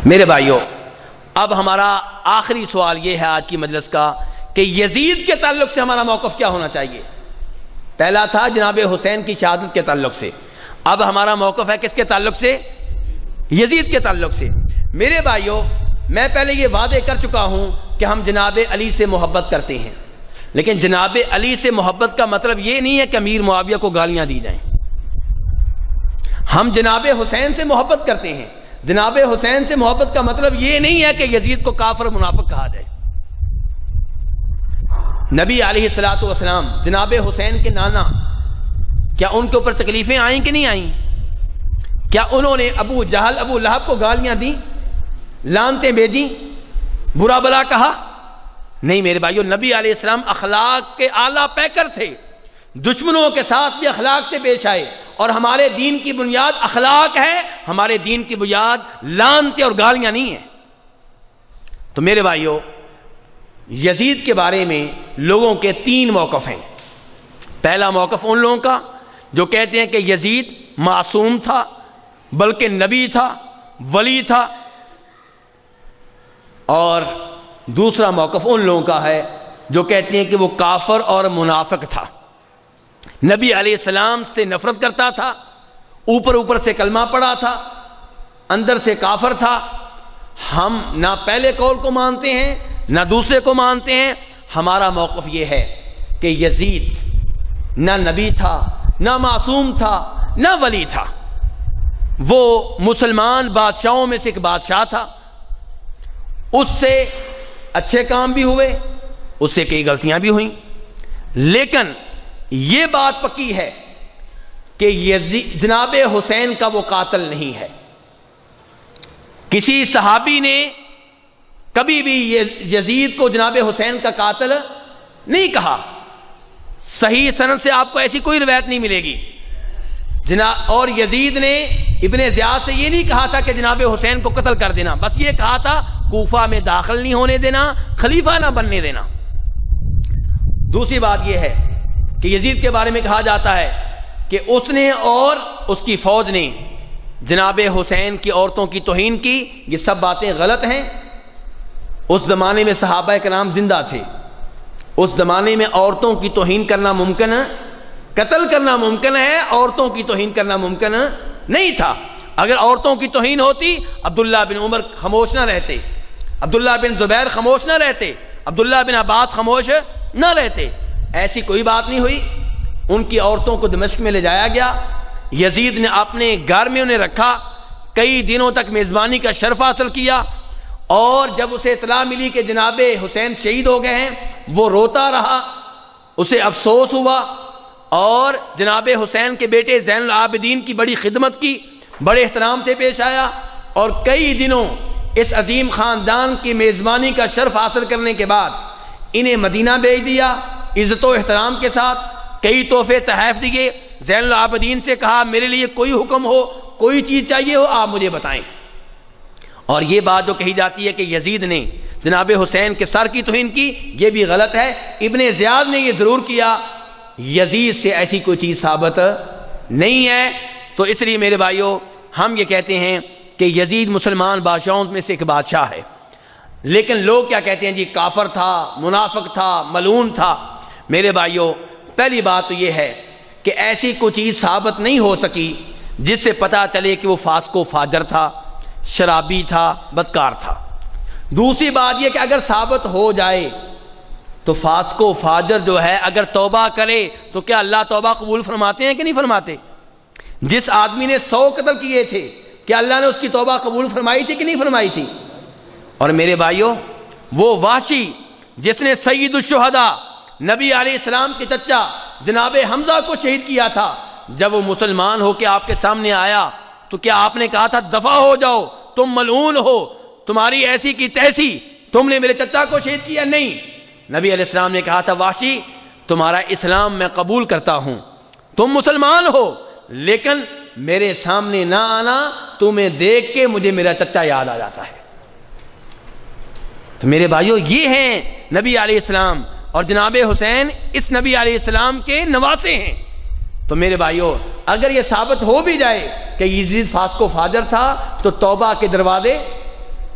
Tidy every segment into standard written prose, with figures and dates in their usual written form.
میرے بھائیوں، اب ہمارا آخری سوال یہ ہے آج کی مجلس کا کہ یزید کے تعلق سے ہمارا موقف کیا ہونا چاہیے۔ پہلا تھا جناب حسین کی شہادت کے تعلق سے، اب ہمارا موقف ہے کس کے تعلق سے؟ یزید کے تعلق سے۔ میرے بھائیوں، میں پہلے یہ وعدے کر چکا ہوں کہ ہم جناب علی سے محبت کرتے ہیں، لیکن جناب علی سے محبت کا مطلب یہ نہیں ہے کہ امیر معاویہ کو گالیاں دی جائیں۔ ہم جناب حسین سے محبت کرتے ہیں، جناب حسین سے محبت کا مطلب یہ نہیں ہے کہ یزید کو کافر منافق کہا جائے۔ نبی علیہ الصلوۃ والسلام جناب حسین کے نانا، کیا ان کے اوپر تکلیفیں آئیں کہ نہیں آئیں؟ کیا انہوں نے ابو جہل ابو لہب کو گالیاں دیں، لعنتیں بھیجیں، برا بلا کہا؟ نہیں میرے بھائیو، نبی علیہ السلام اخلاق کے اعلیٰ پیکر تھے، دشمنوں کے ساتھ بھی اخلاق سے پیش آئے، اور ہمارے دین کی بنیاد اخلاق ہے، ہمارے دین کی بنیاد لعنتیں اور گالیاں نہیں ہیں۔ تو میرے بھائیو، یزید کے بارے میں لوگوں کے تین موقف ہیں۔ پہلا موقف ان لوگوں کا جو کہتے ہیں کہ یزید معصوم تھا، بلکہ نبی تھا، ولی تھا، اور دوسرا موقف ان لوگوں کا ہے جو کہتے ہیں کہ وہ کافر اور منافق تھا، نبی علیہ السلام سے نفرت کرتا تھا، اوپر اوپر سے کلمہ پڑھا تھا، اندر سے کافر تھا۔ ہم نہ پہلے قول کو مانتے ہیں نہ دوسرے کو مانتے ہیں۔ ہمارا موقف یہ ہے کہ یزید نہ نبی تھا، نہ معصوم تھا، نہ ولی تھا، وہ مسلمان بادشاہوں میں سے ایک بادشاہ تھا۔ اس سے اچھے کام بھی ہوئے، اس سے کئی غلطیاں بھی ہوئیں، لیکن یہ بات پکی ہے کہ جناب حسین کا وہ قاتل نہیں ہے۔ کسی صحابی نے کبھی بھی یزید کو جناب حسین کا قاتل نہیں کہا۔ صحیح سند سے آپ کو ایسی کوئی روایت نہیں ملے گی۔ اور یزید نے ابن زیاد سے یہ نہیں کہا تھا کہ جناب حسین کو قتل کر دینا، بس یہ کہا تھا کوفہ میں داخل نہیں ہونے دینا، خلیفہ نہ بننے دینا۔ دوسری بات یہ ہے کہ یزید کے بارے میں کہا جاتا ہے کہ اس نے اور اس کی فوج نے جناب حسین کی عورتوں کی توہین کی۔ یہ سب باتیں غلط ہیں۔ اس زمانے میں صحابہ کرام زندہ تھے، اس زمانے میں عورتوں کی توہین کرنا ممکن ہے، قتل کرنا ممکن ہے، عورتوں کی توہین کرنا ممکن نہیں تھا۔ اگر عورتوں کی توہین ہوتی، عبداللہ بن عمر خاموش نہ رہتے، عبداللہ بن زبیر خاموش نہ رہتے، عبداللہ بن عباس خاموش نہ رہتے۔ ایسی کوئی بات نہیں ہوئی۔ ان کی عورتوں کو دمشق میں لے جایا گیا، یزید نے اپنے گھر میں انہیں رکھا، کئی دنوں تک میزبانی کا شرف حاصل کیا، اور جب اسے اطلاع ملی کہ جناب حسین شہید ہو گئے ہیں، وہ روتا رہا، اسے افسوس ہوا، اور جناب حسین کے بیٹے زین العابدین کی بڑی خدمت کی، بڑے احترام سے پیش آیا، اور کئی دنوں اس عظیم خاندان کی میزبانی کا شرف حاصل کرنے کے بعد انہیں مدینہ بھیج دیا عزت و احترام کے ساتھ۔ کئی تحفے تحائف دیے، زین العابدین سے کہا میرے لیے کوئی حکم ہو، کوئی چیز چاہیے ہو آپ مجھے بتائیں۔ اور یہ بات جو کہی جاتی ہے کہ یزید نے جناب حسین کے سر کی توہین کی، یہ بھی غلط ہے۔ ابن زیاد نے یہ ضرور کیا، یزید سے ایسی کوئی چیز ثابت نہیں ہے۔ تو اس لیے میرے بھائیوں، ہم یہ کہتے ہیں کہ یزید مسلمان بادشاہوں میں سے ایک بادشاہ ہے، لیکن لوگ کیا کہتے ہیں؟ جی کافر تھا، منافق تھا، ملعون تھا۔ میرے بھائیوں، پہلی بات تو یہ ہے کہ ایسی کوئی چیز ثابت نہیں ہو سکی جس سے پتہ چلے کہ وہ فاسق و فاجر تھا، شرابی تھا، بدکار تھا۔ دوسری بات یہ کہ اگر ثابت ہو جائے تو فاسق و فاجر جو ہے اگر توبہ کرے تو کیا اللہ توبہ قبول فرماتے ہیں کہ نہیں فرماتے؟ جس آدمی نے 100 قتل کیے تھے، کیا اللہ نے اس کی توبہ قبول فرمائی تھی کہ نہیں فرمائی تھی؟ اور میرے بھائیوں، وہ وحشی جس نے سید الشہداء نبی علیہ السلام کے چچا جناب حمزہ کو شہید کیا تھا، جب وہ مسلمان ہو کے آپ کے سامنے آیا تو کیا آپ نے کہا تھا دفع ہو جاؤ، تم ملعون ہو، تمہاری ایسی کی تیسی، تم نے میرے چچا کو شہید کیا؟ نہیں، نبی علیہ السلام نے کہا تھا وحشی تمہارا اسلام میں قبول کرتا ہوں، تم مسلمان ہو، لیکن میرے سامنے نہ آنا، تمہیں دیکھ کے مجھے میرا چچا یاد آ جاتا ہے۔ تو میرے بھائیوں، یہ ہیں نبی علیہ السلام، اور جناب حسین اس نبی علیہ السلام کے نواسے ہیں۔ تو میرے بھائیوں، اگر یہ ثابت ہو بھی جائے کہ یزید فاسق و فاجر تھا تو توبہ کے دروازے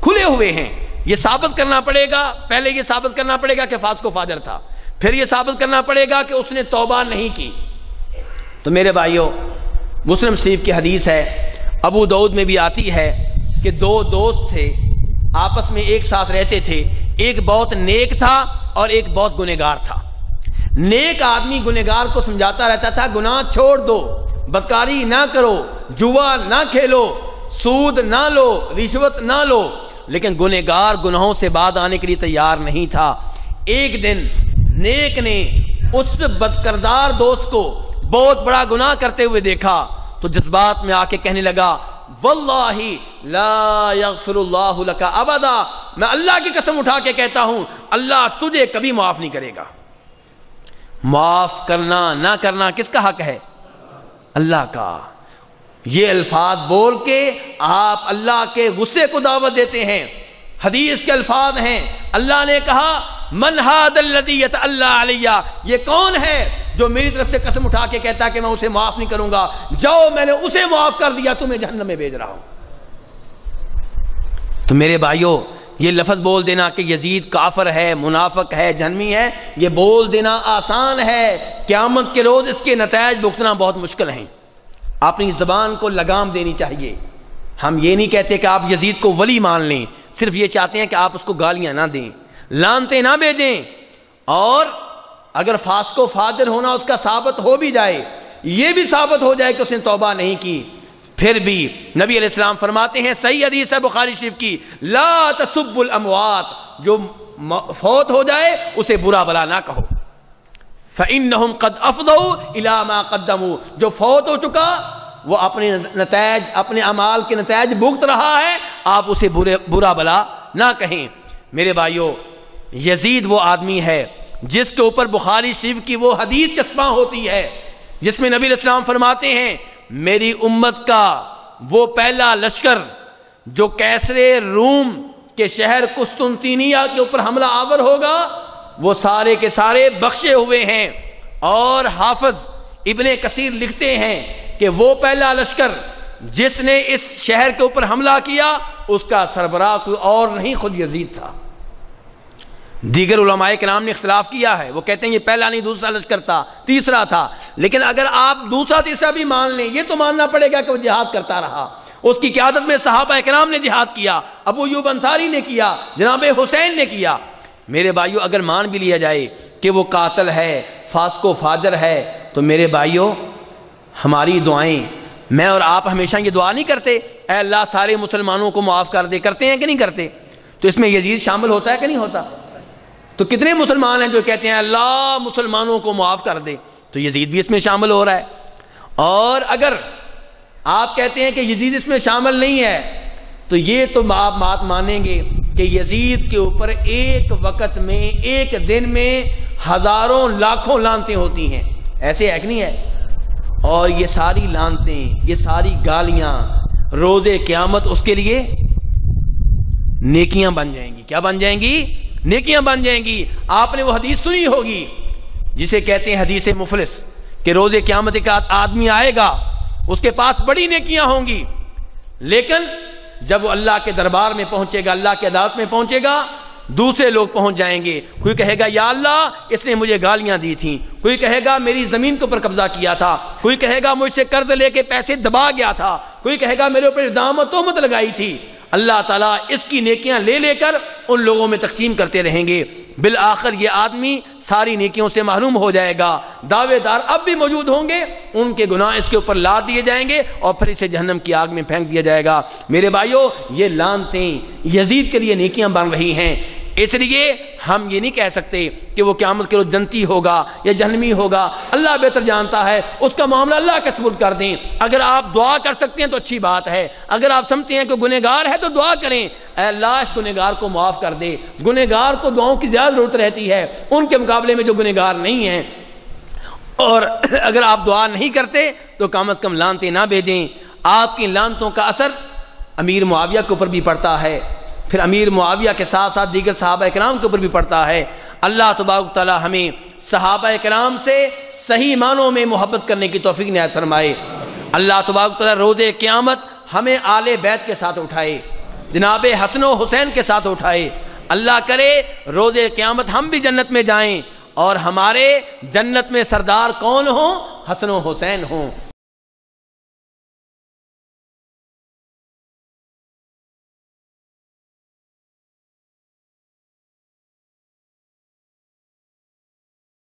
کھلے ہوئے ہیں. یہ ثابت کرنا پڑے گا، پہلے یہ ثابت کرنا پڑے گا کہ فاسق و فاجر تھا، پھر یہ ثابت کرنا پڑے گا کہ اس نے توبہ نہیں کی. تو میرے بھائیوں، مسلم شریف کی حدیث ہے، ابو داؤد میں بھی آتی ہے کہ دو دوست تھے، آپس میں ایک ساتھ رہتے تھے. ایک بہت نیک تھا اور ایک بہت گنہگار تھا. نیک آدمی گنہگار کو سمجھاتا رہتا تھا گناہ چھوڑ دو، بدکاری نہ کرو، جوا نہ کھیلو، سود نہ لو، رشوت نہ لو. لیکن گنہگار گناہوں سے بعد آنے کے لیے تیار نہیں تھا. ایک دن نیک نے اس بدکردار دوست کو بہت بڑا گناہ کرتے ہوئے دیکھا تو جذبات میں آ کے کہنے لگا واللہ لا یغفر اللہ لک ابدا، میں اللہ کی قسم اٹھا کے کہتا ہوں اللہ تجھے کبھی معاف نہیں کرے گا. معاف کرنا نہ کرنا کس کا حق ہے؟ اللہ کا. یہ الفاظ بول کے آپ اللہ کے غصے کو دعوت دیتے ہیں. حدیث کے الفاظ ہیں، اللہ نے کہا من ھذا الذی یتعلی علی، یہ کون ہے جو میری طرف سے قسم اٹھا کے کہتا کہ میں اسے معاف نہیں کروں گا؟ جاؤ میں نے اسے معاف کر دیا، تمہیں جہنم میں بھیج رہا ہوں. تو میرے بھائیوں، یہ لفظ بول دینا کہ یزید کافر ہے، منافق ہے، جہنمی ہے، یہ بول دینا آسان ہے، قیامت کے روز اس کے نتائج بھگتنا بہت مشکل ہیں. اپنی زبان کو لگام دینی چاہیے. ہم یہ نہیں کہتے کہ آپ یزید کو ولی مان لیں، صرف یہ چاہتے ہیں کہ آپ اس کو گالیاں نہ دیں، لانتے نہ بھیجیں. اور اگر فاسق و فاجر ہونا اس کا ثابت ہو بھی جائے، یہ بھی ثابت ہو جائے کہ اس نے توبہ نہیں کی، پھر بھی نبی علیہ السلام فرماتے ہیں، صحیح حدیث ہے بخاری شریف کی، لا تسبوا الاموات، جو فوت ہو جائے اسے برا بلا نہ کہو. فإنهم قد افضوا الى ما قدموا، جو فوت ہو چکا وہ اپنے نتائج، اپنے اعمال کے نتائج بھگت رہا ہے، آپ اسے برا بلا نہ کہیں. میرے بھائیوں، یزید وہ آدمی ہے جس کے اوپر بخاری شریف کی وہ حدیث چسپاں ہوتی ہے جس میں نبی علیہ السلام فرماتے ہیں میری امت کا وہ پہلا لشکر جو کیسر روم کے شہر قسطنطینیہ کے اوپر حملہ آور ہوگا وہ سارے کے سارے بخشے ہوئے ہیں. اور حافظ ابن کثیر لکھتے ہیں کہ وہ پہلا لشکر جس نے اس شہر کے اوپر حملہ کیا اس کا سربراہ کوئی اور نہیں، خود یزید تھا. دیگر علماء کرام نے اختلاف کیا ہے، وہ کہتے ہیں یہ پہلا نہیں دوسرا لشکر تھا، تیسرا تھا. لیکن اگر آپ دوسرا تیسرا بھی مان لیں، یہ تو ماننا پڑے گا کہ وہ جہاد کرتا رہا، اس کی قیادت میں صحابہ کرام نے جہاد کیا، ابو ایوب انصاری نے کیا، جناب حسین نے کیا. میرے بھائیوں، اگر مان بھی لیا جائے کہ وہ قاتل ہے، فاسق و فاجر ہے، تو میرے بھائیوں ہماری دعائیں، میں اور آپ ہمیشہ یہ دعا نہیں کرتے اے اللہ سارے مسلمانوں کو معاف کر دے، کرتے ہیں کہ نہیں کرتے؟ تو اس میں یزید شامل ہوتا ہے کہ نہیں ہوتا؟ تو کتنے مسلمان ہیں جو کہتے ہیں اللہ مسلمانوں کو معاف کر دے؟ تو یزید بھی اس میں شامل ہو رہا ہے. اور اگر آپ کہتے ہیں کہ یزید اس میں شامل نہیں ہے تو یہ تو آپ بات مانیں گے کہ یزید کے اوپر ایک وقت میں، ایک دن میں ہزاروں لاکھوں لعنتیں ہوتی ہیں، ایسے ہے کہ نہیں ہے؟ اور یہ ساری لعنتیں، یہ ساری گالیاں روز قیامت اس کے لیے نیکیاں بن جائیں گی. کیا بن جائیں گی؟ نیکیاں بن جائیں گی. آپ نے وہ حدیث سنی ہوگی جسے کہتے ہیں حدیث مفلس، کہ روز قیامت ایک آدمی آئے گا، اس کے پاس بڑی نیکیاں ہوں گی، لیکن جب وہ اللہ کے دربار میں پہنچے گا، اللہ کی عدالت میں پہنچے گا، دوسرے لوگ پہنچ جائیں گے. کوئی کہے گا یا اللہ اس نے مجھے گالیاں دی تھیں، کوئی کہے گا میری زمین کے اوپر قبضہ کیا تھا، کوئی کہے گا مجھ سے قرض لے کے پیسے دبا گیا تھا، کوئی کہے گا میرے اوپر الزام و تہمت لگائی تھی. اللہ تعالیٰ اس کی نیکیاں لے لے کر ان لوگوں میں تقسیم کرتے رہیں گے. بالآخر یہ آدمی ساری نیکیوں سے محروم ہو جائے گا. دعوے دار اب بھی موجود ہوں گے، ان کے گناہ اس کے اوپر لاد دیے جائیں گے اور پھر اسے جہنم کی آگ میں پھینک دیا جائے گا. میرے بھائیوں، یہ لعنتیں یزید کے لیے نیکیاں بن رہی ہیں. اس لیے ہم یہ نہیں کہہ سکتے کہ وہ قیامت کے روز جنتی ہوگا یا جہنمی ہوگا، اللہ بہتر جانتا ہے، اس کا معاملہ اللہ کے سپرد کر دیں. اگر آپ دعا کر سکتے ہیں تو اچھی بات ہے، اگر آپ سمجھتے ہیں کہ گنہگار ہے تو دعا کریں اے اللہ اس گنہگار کو معاف کر دے. گنہگار کو دعاؤں کی زیادہ ضرورت رہتی ہے ان کے مقابلے میں جو گنہگار نہیں ہیں. اور اگر آپ دعا نہیں کرتے تو کم از کم لعنتیں نہ بھیجیں. آپ کی لعنتوں کا اثر امیر معاویہ کے اوپر بھی پڑتا ہے، پھر امیر معاویہ کے ساتھ ساتھ دیگر صحابہ کرام کے اوپر بھی پڑتا ہے. اللہ تبارک تعالی ہمیں صحابہ کرام سے صحیح معنوں میں محبت کرنے کی توفیق عنایت فرمائے. اللہ تبارک تعالی روز قیامت ہمیں آل بیت کے ساتھ اٹھائے. جناب حسن و حسین کے ساتھ اٹھائے۔ اللہ کرے روز قیامت ہم بھی جنت میں جائیں اور ہمارے جنت میں سردار کون ہوں؟ حسن و حسین ہوں۔